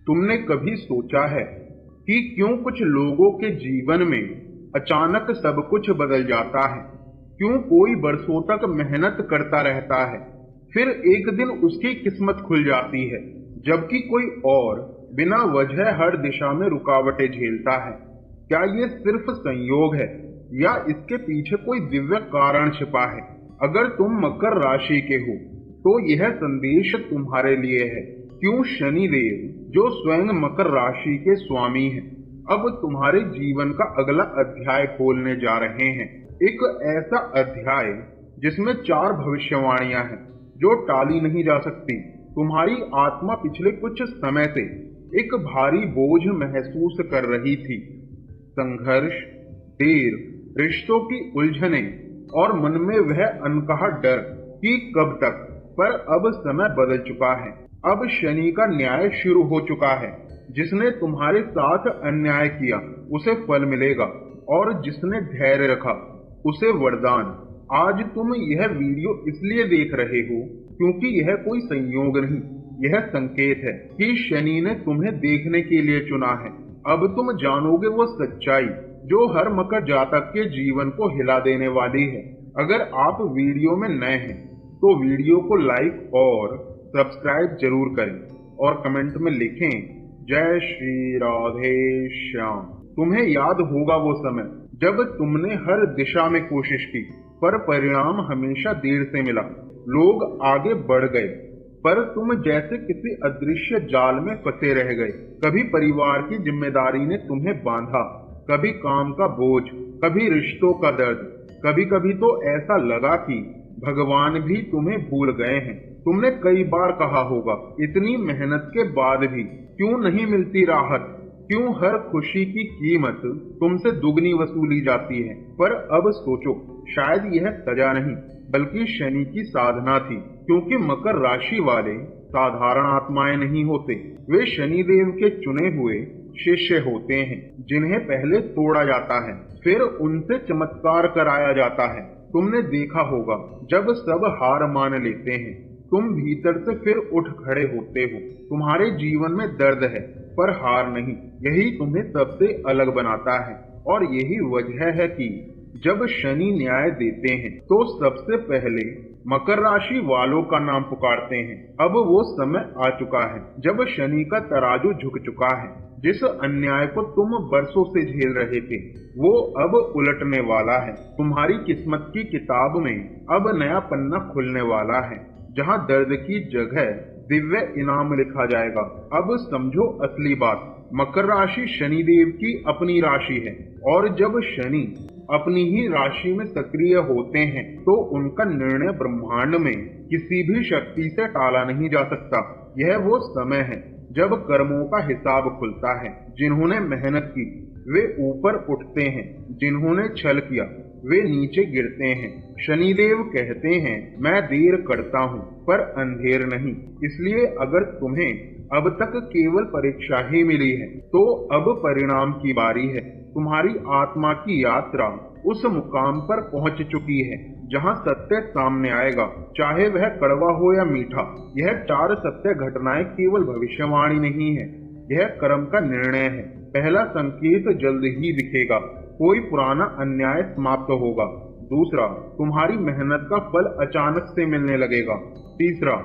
तुमने कभी सोचा है कि क्यों कुछ लोगों के जीवन में अचानक सब कुछ बदल जाता है? क्यों कोई बरसों तक मेहनत करता रहता है, फिर एक दिन उसकी किस्मत खुल जाती है, जबकि कोई और बिना वजह हर दिशा में रुकावटें झेलता है? क्या ये सिर्फ संयोग है या इसके पीछे कोई दिव्य कारण छिपा है? अगर तुम मकर राशि के हो तो यह संदेश तुम्हारे लिए है। क्यों शनिदेव, जो स्वयं मकर राशि के स्वामी हैं, अब तुम्हारे जीवन का अगला अध्याय खोलने जा रहे हैं। एक ऐसा अध्याय जिसमें 4 भविष्यवाणियां हैं जो टाली नहीं जा सकती। तुम्हारी आत्मा पिछले कुछ समय से एक भारी बोझ महसूस कर रही थी। संघर्ष, देर, रिश्तों की उलझने और मन में वह अनकहा डर कि कब तक। पर अब समय बदल चुका है। अब शनि का न्याय शुरू हो चुका है। जिसने तुम्हारे साथ अन्याय किया उसे फल मिलेगा और जिसने धैर्य रखा उसे वरदान। आज तुम यह वीडियो इसलिए देख रहे हो क्योंकि यह कोई संयोग नहीं, यह संकेत है कि शनि ने तुम्हें देखने के लिए चुना है। अब तुम जानोगे वो सच्चाई जो हर मकर जातक के जीवन को हिला देने वाली है। अगर आप वीडियो में नए हैं तो वीडियो को लाइक और सब्सक्राइब जरूर करें और कमेंट में लिखें जय श्री राधे श्याम। तुम्हें याद होगा वो समय जब तुमने हर दिशा में कोशिश की पर परिणाम हमेशा देर से मिला। लोग आगे बढ़ गए पर तुम जैसे किसी अदृश्य जाल में फंसे रह गए। कभी परिवार की जिम्मेदारी ने तुम्हें बांधा, कभी काम का बोझ, कभी रिश्तों का दर्द। कभी कभी तो ऐसा लगा कि भगवान भी तुम्हें भूल गए हैं। तुमने कई बार कहा होगा, इतनी मेहनत के बाद भी क्यों नहीं मिलती राहत? क्यों हर खुशी की कीमत तुमसे दुगनी वसूली जाती है? पर अब सोचो, शायद यह सजा नहीं बल्कि शनि की साधना थी। क्योंकि मकर राशि वाले साधारण आत्माएं नहीं होते, वे शनिदेव के चुने हुए शिष्य होते हैं जिन्हें पहले तोड़ा जाता है, फिर उनसे चमत्कार कराया जाता है। तुमने देखा होगा, जब सब हार मान लेते हैं तुम भीतर से फिर उठ खड़े होते हो। तुम्हारे जीवन में दर्द है पर हार नहीं। यही तुम्हें सबसे अलग बनाता है और यही वजह है कि जब शनि न्याय देते हैं तो सबसे पहले मकर राशि वालों का नाम पुकारते हैं। अब वो समय आ चुका है जब शनि का तराजू झुक चुका है। जिस अन्याय को तुम बरसों से झेल रहे थे वो अब उलटने वाला है। तुम्हारी किस्मत की किताब में अब नया पन्ना खुलने वाला है, जहां दर्द की जगह दिव्य इनाम लिखा जाएगा। अब समझो असली बात, मकर राशि शनिदेव की अपनी राशि है और जब शनि अपनी ही राशि में सक्रिय होते हैं तो उनका निर्णय ब्रह्मांड में किसी भी शक्ति से टाला नहीं जा सकता। यह वो समय है जब कर्मों का हिसाब खुलता है। जिन्होंने मेहनत की वे ऊपर उठते हैं, जिन्होंने छल किया वे नीचे गिरते हैं। शनिदेव कहते हैं, मैं देर करता हूँ पर अंधेर नहीं। इसलिए अगर तुम्हें अब तक केवल परीक्षा ही मिली है तो अब परिणाम की बारी है। तुम्हारी आत्मा की यात्रा उस मुकाम पर पहुंच चुकी है जहां सत्य सामने आएगा, चाहे वह कड़वा हो या मीठा। यह 4 सत्य घटनाएं केवल भविष्यवाणी नहीं है, यह कर्म का निर्णय है। पहला संकेत जल्द ही दिखेगा, कोई पुराना अन्याय समाप्त होगा। दूसरा, तुम्हारी मेहनत का फल अचानक से मिलने लगेगा। तीसरा,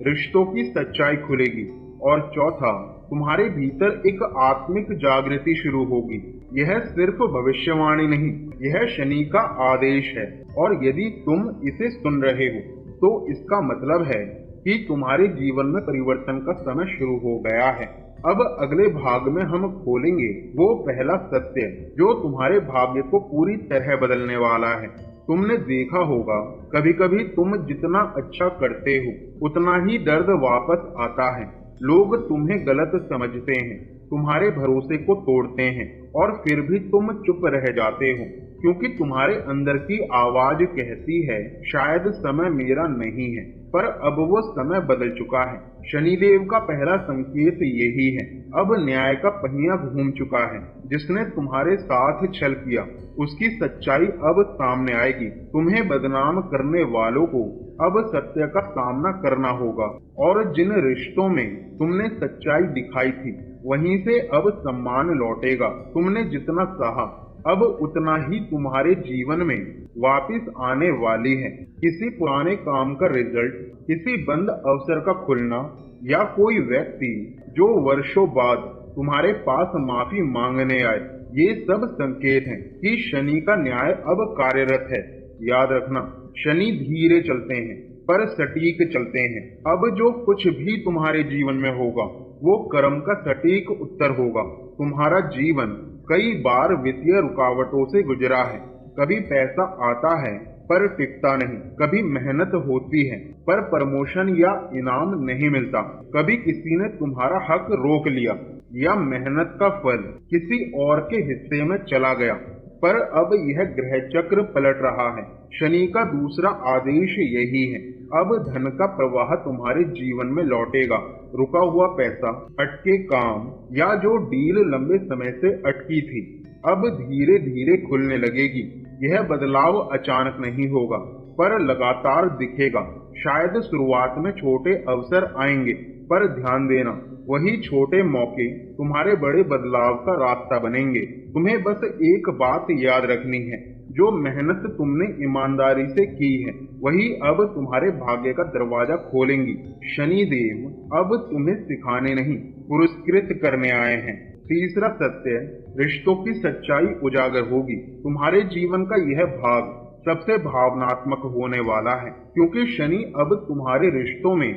रिश्तों की सच्चाई खुलेगी। और चौथा, तुम्हारे भीतर एक आत्मिक जागृति शुरू होगी। यह सिर्फ भविष्यवाणी नहीं, यह शनि का आदेश है। और यदि तुम इसे सुन रहे हो तो इसका मतलब है कि तुम्हारे जीवन में परिवर्तन का समय शुरू हो गया है। अब अगले भाग में हम खोलेंगे वो पहला सत्य जो तुम्हारे भाग्य को पूरी तरह बदलने वाला है। तुमने देखा होगा, कभी कभी तुम जितना अच्छा करते हो उतना ही दर्द वापस आता है। लोग तुम्हें गलत समझते हैं, तुम्हारे भरोसे को तोड़ते हैं और फिर भी तुम चुप रह जाते हो क्योंकि तुम्हारे अंदर की आवाज कहती है शायद समय मेरा नहीं है। पर अब वो समय बदल चुका है। शनिदेव का पहला संकेत यही है। अब न्याय का पहिया घूम चुका है। जिसने तुम्हारे साथ छल किया उसकी सच्चाई अब सामने आएगी। तुम्हें बदनाम करने वालों को अब सत्य का सामना करना होगा और जिन रिश्तों में तुमने सच्चाई दिखाई थी वहीं से अब सम्मान लौटेगा। तुमने जितना सहा अब उतना ही तुम्हारे जीवन में वापिस आने वाली है। किसी पुराने काम का रिजल्ट, किसी बंद अवसर का खुलना या कोई व्यक्ति जो वर्षों बाद तुम्हारे पास माफी मांगने आए, ये सब संकेत हैं कि शनि का न्याय अब कार्यरत है। याद रखना, शनि धीरे चलते हैं पर सटीक चलते हैं। अब जो कुछ भी तुम्हारे जीवन में होगा वो कर्म का सटीक उत्तर होगा। तुम्हारा जीवन कई बार वित्तीय रुकावटों से गुजरा है। कभी पैसा आता है पर टिकता नहीं, कभी मेहनत होती है पर प्रमोशन या इनाम नहीं मिलता, कभी किसी ने तुम्हारा हक रोक लिया या मेहनत का फल किसी और के हिस्से में चला गया। पर अब यह ग्रह चक्र पलट रहा है। शनि का दूसरा आदेश यही है। अब धन का प्रवाह तुम्हारे जीवन में लौटेगा। रुका हुआ पैसा, अटके काम या जो डील लंबे समय से अटकी थी अब धीरे धीरे खुलने लगेगी। यह बदलाव अचानक नहीं होगा पर लगातार दिखेगा। शायद शुरुआत में छोटे अवसर आएंगे पर ध्यान देना, वही छोटे मौके तुम्हारे बड़े बदलाव का रास्ता बनेंगे। तुम्हें बस एक बात याद रखनी है, जो मेहनत तुमने ईमानदारी से की है वही अब तुम्हारे भाग्य का दरवाजा खोलेंगी। शनि देव अब तुम्हें सिखाने नहीं पुरस्कृत करने आए हैं। तीसरा सत्य, रिश्तों की सच्चाई उजागर होगी। तुम्हारे जीवन का यह भाग सबसे भावनात्मक होने वाला है क्योंकि शनि अब तुम्हारे रिश्तों में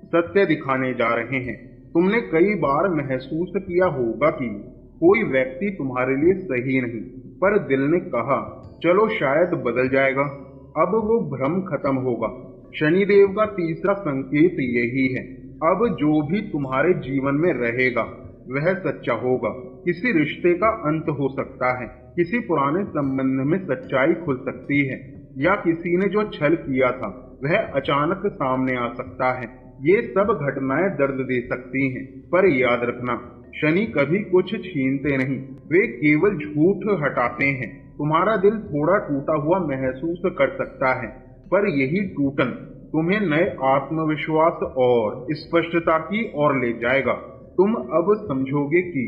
सत्य दिखाने जा रहे हैं। तुमने कई बार महसूस किया होगा कि कोई व्यक्ति तुम्हारे लिए सही नहीं, पर दिल ने कहा चलो शायद बदल जाएगा। अब वो भ्रम खत्म होगा। शनिदेव का तीसरा संकेत यही है। अब जो भी तुम्हारे जीवन में रहेगा वह सच्चा होगा। किसी रिश्ते का अंत हो सकता है, किसी पुराने संबंध में सच्चाई खुल सकती है या किसी ने जो छल किया था वह अचानक सामने आ सकता है। ये सब घटनाएं दर्द दे सकती हैं, पर याद रखना शनि कभी कुछ छीनते नहीं, वे केवल झूठ हटाते हैं। तुम्हारा दिल थोड़ा टूटा हुआ महसूस कर सकता है, पर यही टूटन तुम्हें नए आत्मविश्वास और स्पष्टता की ओर ले जाएगा। तुम अब समझोगे कि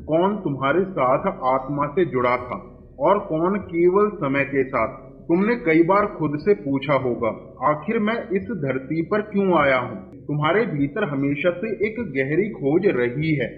कौन तुम्हारे साथ आत्मा से जुड़ा था और कौन केवल समय के साथ। तुमने कई बार खुद से पूछा होगा, आखिर मैं इस धरती पर क्यों आया हूँ? तुम्हारे भीतर हमेशा से एक गहरी खोज रही है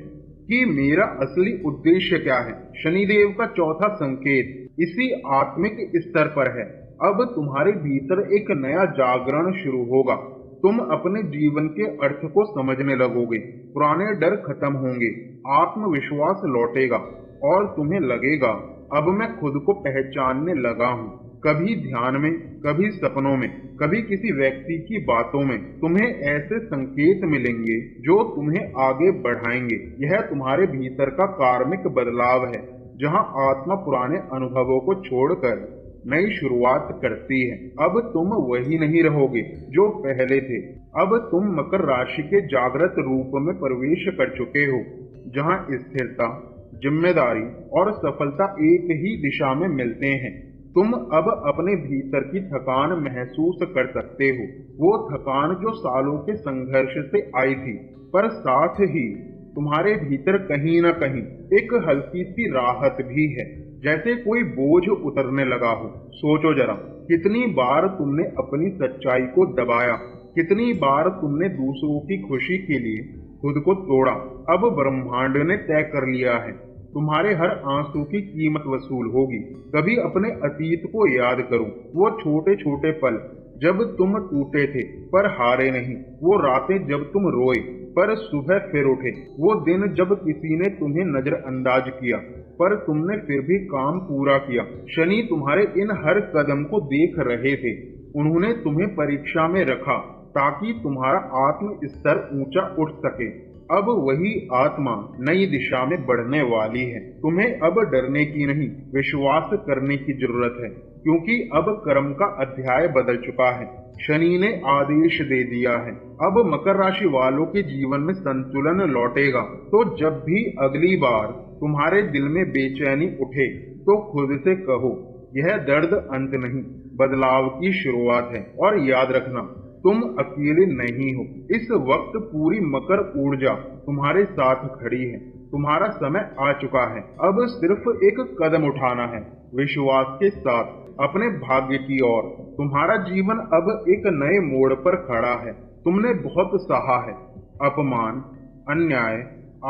कि मेरा असली उद्देश्य क्या है। शनिदेव का चौथा संकेत इसी आत्मिक स्तर पर है। अब तुम्हारे भीतर एक नया जागरण शुरू होगा। तुम अपने जीवन के अर्थ को समझने लगोगे, पुराने डर खत्म होंगे, आत्मविश्वास लौटेगा और तुम्हें लगेगा अब मैं खुद को पहचानने लगा हूँ। कभी ध्यान में, कभी सपनों में, कभी किसी व्यक्ति की बातों में तुम्हें ऐसे संकेत मिलेंगे जो तुम्हें आगे बढ़ाएंगे। यह तुम्हारे भीतर का कार्मिक बदलाव है, जहाँ आत्मा पुराने अनुभवों को छोड़कर नई शुरुआत करती है। अब तुम वही नहीं रहोगे जो पहले थे। अब तुम मकर राशि के जागृत रूप में प्रवेश कर चुके हो, जहाँ स्थिरता, जिम्मेदारी और सफलता एक ही दिशा में मिलते हैं। तुम अब अपने भीतर की थकान महसूस कर सकते हो, वो थकान जो सालों के संघर्ष से आई थी, पर साथ ही तुम्हारे भीतर कहीं न कहीं एक हल्की सी राहत भी है, जैसे कोई बोझ उतरने लगा हो। सोचो जरा, कितनी बार तुमने अपनी सच्चाई को दबाया, कितनी बार तुमने दूसरों की खुशी के लिए खुद को तोड़ा। अब ब्रह्मांड ने तय कर लिया है, तुम्हारे हर आंसू की कीमत वसूल होगी। कभी अपने अतीत को याद करो, वो छोटे छोटे पल जब तुम टूटे थे पर हारे नहीं, वो रातें जब तुम रोए पर सुबह फिर उठे, वो दिन जब किसी ने तुम्हें नजरअंदाज किया पर तुमने फिर भी काम पूरा किया। शनि तुम्हारे इन हर कदम को देख रहे थे। उन्होंने तुम्हें परीक्षा में रखा ताकि तुम्हारा आत्म स्तर ऊंचा उठ सके। अब वही आत्मा नई दिशा में बढ़ने वाली है। तुम्हें अब डरने की नहीं, विश्वास करने की जरूरत है, क्योंकि अब कर्म का अध्याय बदल चुका है। शनि ने आदेश दे दिया है। अब मकर राशि वालों के जीवन में संतुलन लौटेगा। तो जब भी अगली बार तुम्हारे दिल में बेचैनी उठे तो खुद से कहो, यह दर्द अंत नहीं, बदलाव की शुरुआत है। और याद रखना, तुम अकेले नहीं हो। इस वक्त पूरी मकर ऊर्जा तुम्हारे साथ खड़ी है। तुम्हारा समय आ चुका है। अब सिर्फ एक कदम उठाना है विश्वास के साथ अपने भाग्य की ओर। तुम्हारा जीवन अब एक नए मोड़ पर खड़ा है। तुमने बहुत सहा है, अपमान, अन्याय,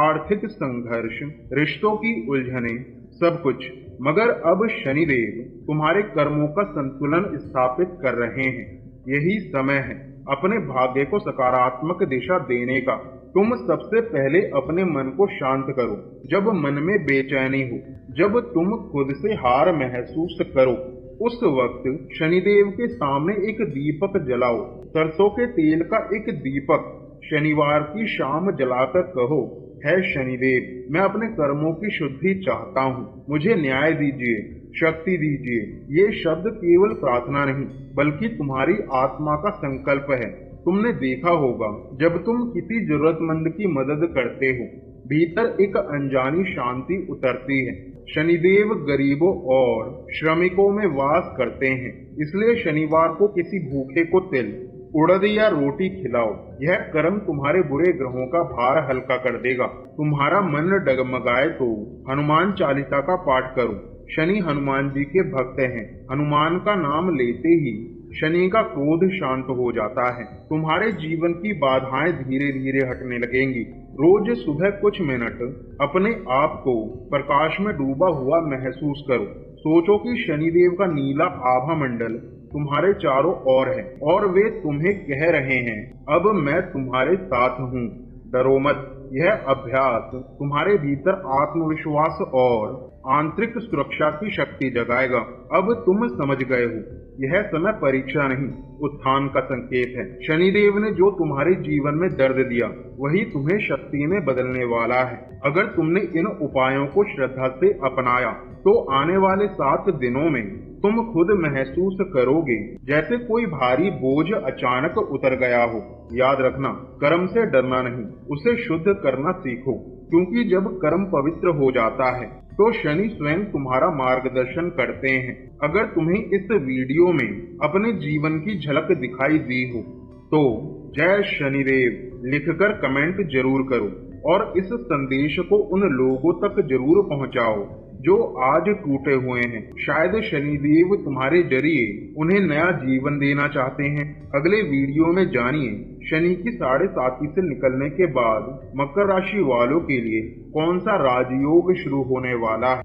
आर्थिक संघर्ष, रिश्तों की उलझने, सब कुछ। मगर अब शनिदेव तुम्हारे कर्मों का संतुलन स्थापित कर रहे हैं। यही समय है अपने भाग्य को सकारात्मक दिशा देने का। तुम सबसे पहले अपने मन को शांत करो। जब मन में बेचैनी हो, जब तुम खुद से हार महसूस करो, उस वक्त शनिदेव के सामने एक दीपक जलाओ। सरसों के तेल का एक दीपक शनिवार की शाम जलाकर कहो, है शनिदेव, मैं अपने कर्मों की शुद्धि चाहता हूँ, मुझे न्याय दीजिए, शक्ति दीजिए। ये शब्द केवल प्रार्थना नहीं बल्कि तुम्हारी आत्मा का संकल्प है। तुमने देखा होगा जब तुम किसी जरूरतमंद की मदद करते हो, भीतर एक अनजानी शांति उतरती है। शनिदेव गरीबों और श्रमिकों में वास करते हैं, इसलिए शनिवार को किसी भूखे को तिल, उड़द या रोटी खिलाओ। यह कर्म तुम्हारे बुरे ग्रहों का भार हल्का कर देगा। तुम्हारा मन डगमगाए तो हनुमान चालीसा का पाठ करो। शनि हनुमान जी के भक्त हैं। हनुमान का नाम लेते ही शनि का क्रोध शांत हो जाता है। तुम्हारे जीवन की बाधाएं धीरे धीरे हटने लगेंगी। रोज सुबह कुछ मिनट अपने आप को प्रकाश में डूबा हुआ महसूस करो। सोचो कि शनिदेव का नीला आभा मंडल तुम्हारे चारों ओर है और वे तुम्हें कह रहे हैं, अब मैं तुम्हारे साथ हूँ, डरो मत। यह अभ्यास तुम्हारे भीतर आत्मविश्वास और आंतरिक सुरक्षा की शक्ति जगाएगा। अब तुम समझ गए हो, यह समय परीक्षा नहीं, उत्थान का संकेत है। शनिदेव ने जो तुम्हारे जीवन में दर्द दिया, वही तुम्हें शक्ति में बदलने वाला है। अगर तुमने इन उपायों को श्रद्धा से अपनाया, तो आने वाले 7 दिनों में तुम खुद महसूस करोगे जैसे कोई भारी बोझ अचानक उतर गया हो। याद रखना, कर्म से डरना नहीं, उसे शुद्ध करना सीखो, क्योंकि जब कर्म पवित्र हो जाता है तो शनि स्वयं तुम्हारा मार्गदर्शन करते हैं। अगर तुम्हें इस वीडियो में अपने जीवन की झलक दिखाई दी हो तो जय शनिदेव लिखकर कमेंट जरूर करो और इस संदेश को उन लोगों तक जरूर पहुंचाओ जो आज टूटे हुए हैं। शायद शनिदेव तुम्हारे जरिए उन्हें नया जीवन देना चाहते हैं। अगले वीडियो में जानिए शनि की 7.5 से निकलने के बाद मकर राशि वालों के लिए कौन सा राजयोग शुरू होने वाला है।